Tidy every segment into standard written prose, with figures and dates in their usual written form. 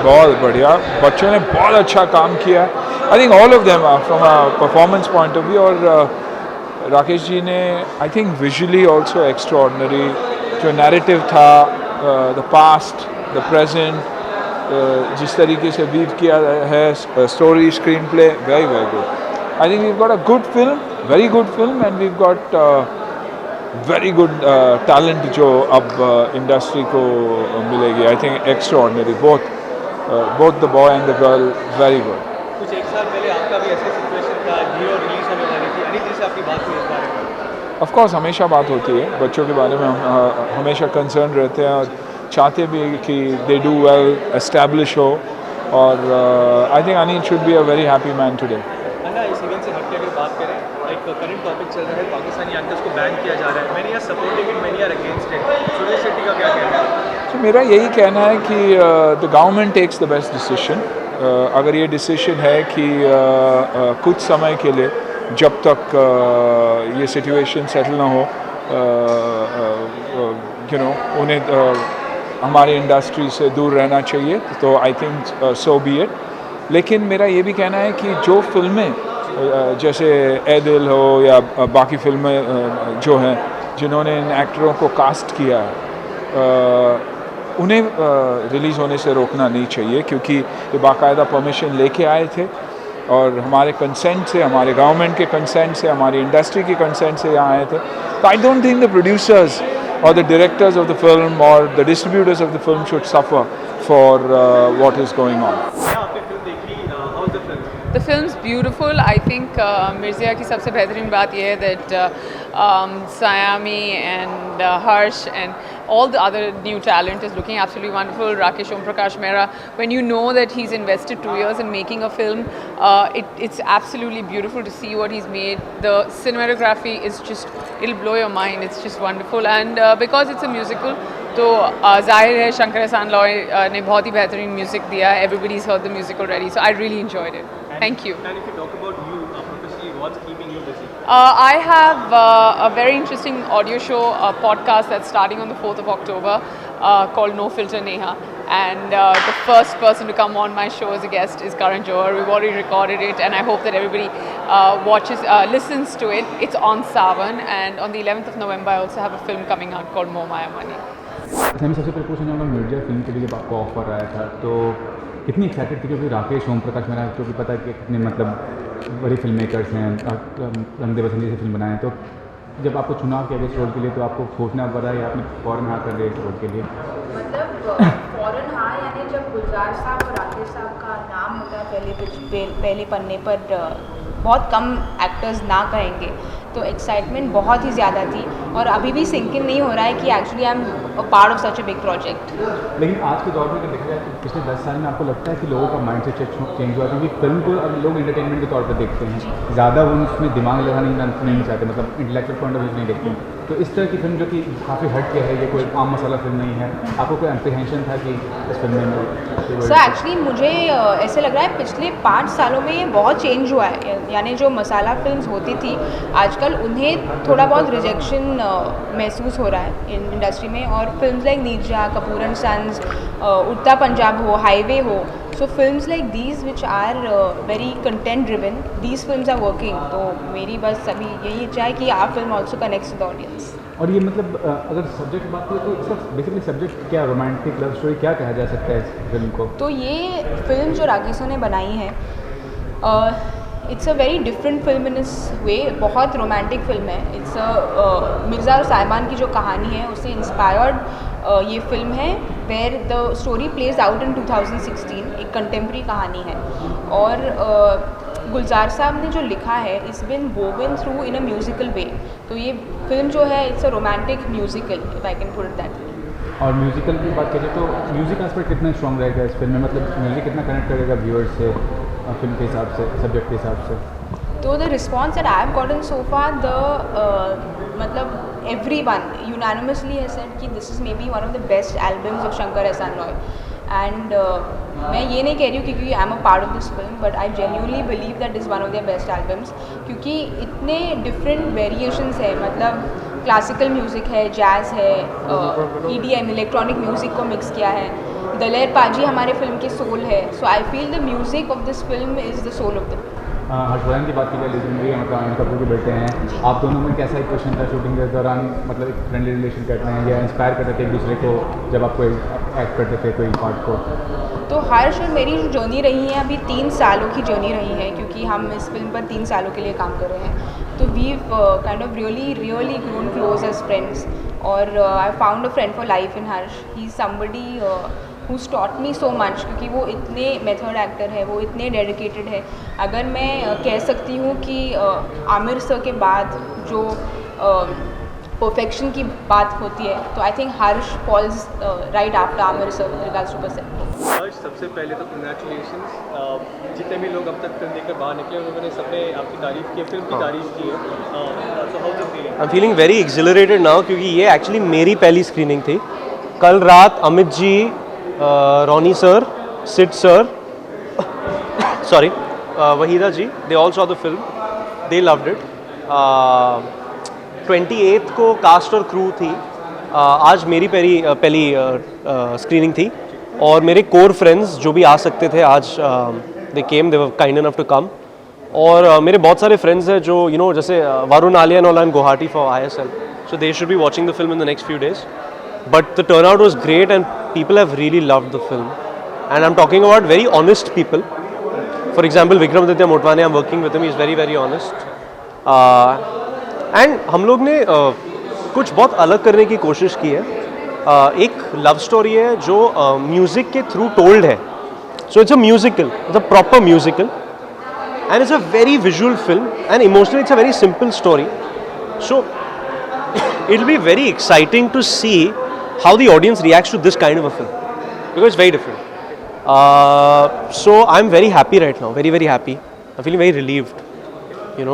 बहुत बढ़िया, बच्चों ने बहुत अच्छा काम किया। I think all of them from a performance point of view, और राकेश जी ने I think visually also extraordinary, जो नैरेटिव था, द पास्ट, द प्रेजेंट, जिस तरीके से वीव किया है, story, screen play, very very good. I think we've got a good film, very good film, and we've got very good talent जो अब industry को मिलेगी। I think extraordinary, both the boy and the girl, very good. कुछ एक साल पहले आपका भी ऐसा सिचुएशन था, हीरो रिलीज होने वाली थी, अनिल जी से आपकी बात हुई इस बारे में? ऑफ कोर्स हमेशा बात होती है, बच्चों के बारे में हम हमेशा कंसर्न रहते हैं और चाहते भी कि दे डू वेल, एस्टैब्लिश हो, और I think Anil should be a very happy man today. Anna, इस इवेंट से हट के अगर बात करें, एक करंट टॉपिक चल रहा है, पाकिस्तानी एक्टर्स को बैन किया जा रहा है, many are supporting it, many are against it, Suresh Shetty का क्या कहना है? तो मेरा यही कहना है कि the government takes the best decision. अगर ये डिसीजन है कि कुछ समय के लिए, जब तक ये सिचुएशन सेटल ना हो, यू नो, उन्हें हमारे इंडस्ट्री से दूर रहना चाहिए, तो I think so B it. लेकिन मेरा ये भी कहना है कि जो फिल्में जैसे ए दिल हो या बाकी फिल्में जो हैं जिन्होंने इन एक्टरों को कास्ट किया है, उन्हें रिलीज़ होने से रोकना नहीं चाहिए, क्योंकि ये बाकायदा परमिशन लेके आए थे और हमारे कंसेंट से, हमारे गवर्नमेंट के कंसेंट से, हमारी इंडस्ट्री के कंसेंट से यहाँ आए थे। तो आई don't think the producers or the directors of the film or the distributors of the film should suffer for what is going on. आपने फिल्म देखी, how is the film? The film's beautiful. I think मिर्ज़िया की सबसे बेहतरीन बात यह है that Sayami and Harsh and all the other new talent is looking absolutely wonderful. Rakesh Om Prakash Mehra, when you know that he's invested 2 years in making a film, it's absolutely beautiful to see what he's made. The cinematography is just, it'll blow your mind. It's just wonderful, and because it's a musical, तो जाहिर है शंकर एहसान लॉय ने बहुत ही बेहतरीन music दिया है. Everybody's heard the music already, so I really enjoyed it. Thank you. And if you talk about you professionally, what's keeping you busy? I have a very interesting audio show, a podcast that's starting on the 4th of October called No Filter Neha. And the first person to come on my show as a guest is Karan Johar. We've already recorded it, and I hope that everybody listens to it. It's on Savan, and on the 11th of November, I also have a film coming out called Mo Maya Mani. मैं सबसे पहले पूछना चाहूँगा, Mirza film के लिए आपको offer आया था तो कितनी एक्साइटेड थी? क्योंकि राकेश ओम प्रकाश मेरा जो भी पता है कि कितने मतलब बड़े फिल्म मेकर्स हैं, रंगदे बसंती से फिल्म बनाए हैं, तो जब आपको चुनाव किया गया इस रोल के लिए तो आपको सोचना पड़ा या आपने फ़ौरन हाँ कर लिया इस रोल के लिए? मतलब फ़ौरन हाँ, यानी जब गुलजार साहब और राकेश साहब का नाम होता है पहले पन्ने पर, बहुत कम एक्टर्स ना कहेंगे, तो एक्साइटमेंट बहुत ही ज़्यादा थी और अभी भी सिंक इन नहीं हो रहा है कि actually I am a part of such a big project. लेकिन आज के दौर में अगर देखा जाए तो पिछले 10 साल में आपको लगता है कि लोगों का माइंड सेट चेंज हुआ, क्योंकि फिल्म को अब लोग एंटरटेनमेंट के तौर पर देखते हैं, ज़्यादा वो उसमें दिमाग लगाना नहीं चाहते, मतलब इंटेलेक्चुअल पॉइंट ऑफ व्यू नहीं देखते हैं। तो इस तरह की फिल्म जो कि काफ़ी हट के है, ये कोई आम मसाला फिल्म नहीं है, आपको कोई एप्रीहेंशन था कि इस फिल्म में? सर एक्चुअली मुझे ऐसे लग रहा है पिछले 5 सालों में ये बहुत चेंज हुआ है, यानी जो मसाला फिल्म्स होती थी आजकल उन्हें थोड़ा बहुत रिजेक्शन महसूस हो रहा है इंडस्ट्री में, और films like Neerja, Kapoor and Sons, Udta Punjab हो, हाईवे हो, so films like these which are very content driven, these films are working. तो मेरी बस अभी यही इच्छा है कि आप film also connects with audience. और ये मतलब अगर सब्जेक्ट बात करें तो इसका बेसिकली सब्जेक्ट क्या, रोमांटिक लव स्टोरी क्या कहा जा सकता है इस फिल्म को? तो ये फिल्म जो राकेशों ने बनाई है, it's a very different film in इस वे, बहुत रोमांटिक फिल्म है। इट्स मिर्ज़ा और साहिबान की जो कहानी है उससे इंस्पायर्ड ये फिल्म है, where the story plays out in 2016, एक कंटेम्प्रेरी कहानी है। और गुलजार साहब ने जो लिखा है it's been woven through in a musical way, तो ये फिल्म जो है it's a romantic musical, if I can put it that way. और म्यूज़िकल की बात करें तो म्यूज़िक एस्पेक्ट कितना स्ट्रॉन्ग रहेगा इस फिल्म में, मतलब म्यूज़िक कितना कनेक्ट करेगा व्यूअर्स से फिल्म के हिसाब से, सब्जेक्ट के हिसाब से? तो the response that I have gotten so far, मतलब एवरीवन यूनानिमसली हैज सेड कि this is maybe one of the best albums of Shankar Ehsaan Loy. And मैं ये नहीं कह रही हूँ क्योंकि I am a part of this film, but I genuinely believe that is one of their best albums, क्योंकि इतने डिफरेंट वेरिएशंस है, मतलब क्लासिकल म्यूज़िक है, जैज़ है, EDM इलेक्ट्रॉनिक म्यूज़िक को मिक्स किया है. दलेर पाजी हमारे फिल्म के सोल है. So I feel the music of this film is the soul of the film. Harshvardhan की बात की जाए, लेजेंडरी मतलब अनिल कपूर के बेटे हैं, आप दोनों में कैसा इक्वेशन था शूटिंग के दौरान? मतलब एक फ्रेंडली रिलेशन करते हैं या इंस्पायर करते थे एक दूसरे को जब आप कोई एक्ट करते थे कोई पार्ट को? तो हर्ष और मेरी जो जर्नी रही है अभी 3 सालों की जर्नी रही है, क्योंकि हम इस फिल्म पर 3 सालों के लिए काम कर रहे हैं. तो we kind of really grown close as friends. और I found a friend for life in Harsh. He is somebody who's taught me so much, क्योंकि वो इतने मेथड एक्टर है, वो इतने डेडिकेटेड है. अगर मैं कह सकती हूँ कि आमिर सर के बाद जो परफेक्शन की बात होती है, तो I think Harsh falls right after Aamir sir regards to percent. Harsh, सबसे पहले तो कंग्रेचुलेशंस. जितने भी लोग अब तक फिल्म देखकर बाहर निकले उन्होंने सबने आपकी तारीफ़ की, फिल्म की तारीफ़ की है. So how is it feeling? I am feeling very accelerated now, क्योंकि ये एक्चुअली मेरी पहली स्क्रीनिंग थी. कल रात Amit ji, Ronnie sir, Sid sir, sorry, Waheeda ji, they all saw the film, they loved it. 28th को कास्ट और क्रू थी. आज मेरी पहली स्क्रीनिंग थी और मेरे कोर फ्रेंड्स जो भी आ सकते थे आज, they came, they were kind enough to come. और मेरे बहुत सारे फ्रेंड्स हैं जो जैसे Varun Alia and all in Guwahati for ISL, so they should be watching the film in the next few days. But the turnout was great and people have really loved the film. And I'm talking about very honest people. For example, Vikramaditya Motwane, I'm working with him, he's very, very honest. And हम लोग ने कुछ बहुत अलग करने की कोशिश की है. एक लव स्टोरी है जो म्यूज़िक के थ्रू टोल्ड है. So it's a musical, it's a proper musical. And it's a very visual film and emotionally it's a very simple story. So it'll be very exciting to see how the audience reacts to this kind of a film, because it's very different. So I'm very happy right now, very, very happy. I'm feeling very relieved,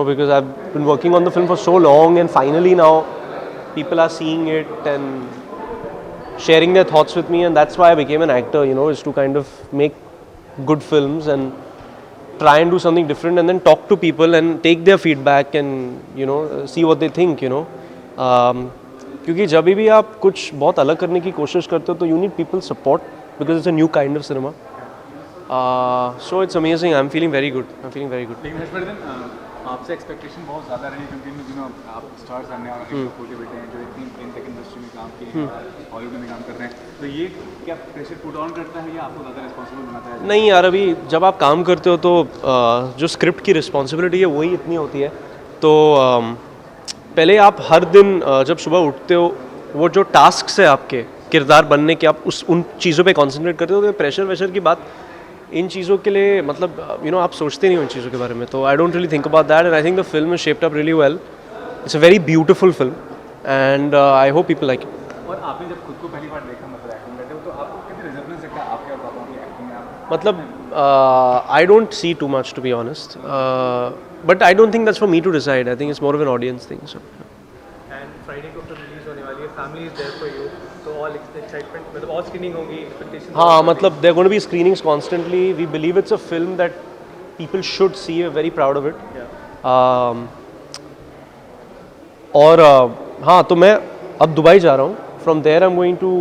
because I've been working on the film for so long and finally now people are seeing it and sharing their thoughts with me, and that's why I became an actor, is to kind of make good films and try and do something different and then talk to people and take their feedback and see what they think. क्योंकि जब भी आप कुछ बहुत अलग करने की कोशिश करते हो तो you need people support, because it's a new kind of cinema. So it's amazing. I am feeling very good. लेकिन हर्षवर्धन, आपसे एक्सपेक्टेशन बहुत ज़्यादा रही, क्योंकि इन दिनों आप स्टार्स आने और अनिल कपूर के बेटे हैं जो इतनी इन तक इंडस्ट्री में काम किए हैं, हॉलीवुड में काम कर रहे हैं, तो ये क्या प्रेशर पुट ऑन करता है या आपको ज़्यादा रिस्पॉन्सिबल बनाता है? नहीं यार, अभी जब आप काम करते हो तो जो स्क्रिप्ट की रिस्पॉन्सिबिलिटी है वही इतनी होती है. तो पहले आप हर दिन जब सुबह उठते हो, वो जो टास्क है आपके किरदार बनने के, आप उन चीज़ों पे कंसंट्रेट करते हो. तो प्रेशर वेशर की बात इन चीज़ों के लिए, मतलब आप सोचते नहीं हो इन चीज़ों के बारे में. तो I don't really think about that and I think the film is shaped up really well. It's a very beautiful film and I hope people like it. और आपने जब खुद को पहली बार देखा, मतलब एक्टिंग करते हो, तो आपको कितनी रिजल्टेंस लगता है आपके और पापा की एक्टिंग में? मतलब I don't see too much, to be honest, but I don't think that's for me to decide. I think it's more of an audience thing. So and Friday को फिल्म रिलीज होने वाली है, family is there for you, तो all excitement, मतलब all screening होगी, expectation? हाँ, मतलब there going to be screenings constantly. We believe it's a film that people should see. We are very proud of it. और हाँ, तो मैं अब दुबई जा रहा हूँ. From there I am going to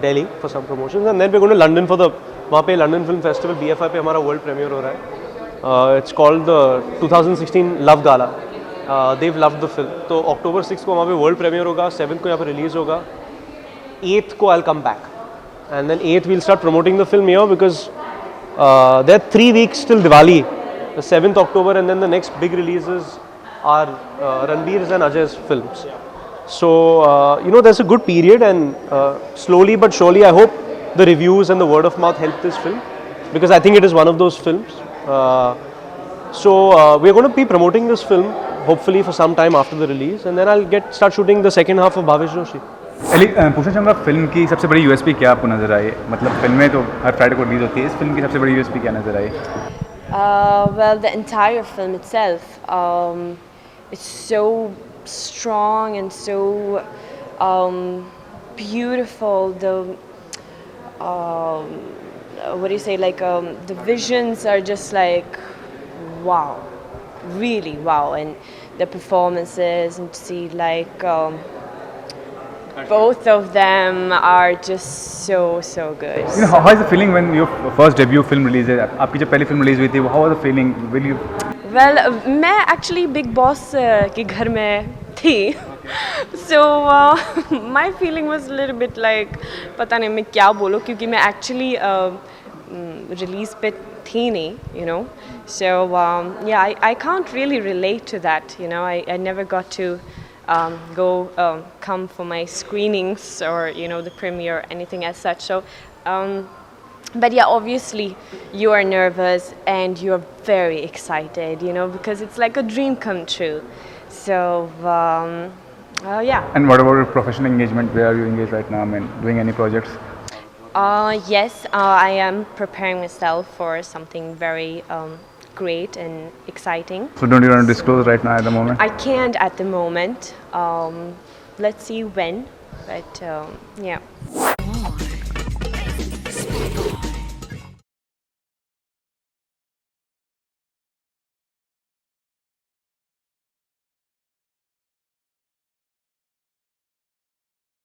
Delhi for some promotions and then we are going to London for the, वहाँ पे लंदन फिल्म फेस्टिवल BFI पे हमारा वर्ल्ड प्रीमियर हो रहा है. It's called the 2016 love gala. Dev love the film. तो October 6 को वहाँ पे वर्ल्ड प्रीमियर होगा, 7th को यहाँ पे रिलीज़ होगा, 8th को I will come back and then 8th we will start promoting the film here, because there are 3 weeks till Diwali, the 7th October, and then the next big releases are Ranbir's and Ajay's films. So there's a good period, and slowly but surely I hope the reviews and the word of mouth help this film, because I think it is one of those films. So we're going to be promoting this film hopefully for some time after the release, and then I'll start shooting the second half of Bhavesh Joshi. पूछना चाहूँगा, film की सबसे बड़ी USP क्या आपको नज़र आई? मतलब फिल्में तो हर फ्राइडे को रिलीज होती है, इस फिल्म की सबसे बड़ी USP क्या नज़र आई? Well, the entire film itself, it's so strong and so beautiful. What do you say? Like the visions are just like wow, really wow, and the performances and to see like both of them are just so good. You know, how is the feeling when your first debut film release है? आपकी जब पहली film release हुई थी, how was the feeling? Will you? Well, मैं actually Big Boss के घर में थी, so my feeling was a little bit like पता नहीं मैं क्या बोलूँ क्योंकि मैं actually release पे थी नहीं, you know, so yeah, I can't really relate to that, you know, I never got to come for my screenings or you know the premiere or anything as such, so but yeah, obviously you are nervous and you're very excited, you know, because it's like a dream come true, so yeah. And what about your professional engagement? Where are you engaged right now? I mean, doing any projects? Yes, I am preparing myself for something very great and exciting. So don't you want to disclose right now at the moment? I can't at the moment. Let's see when, but yeah.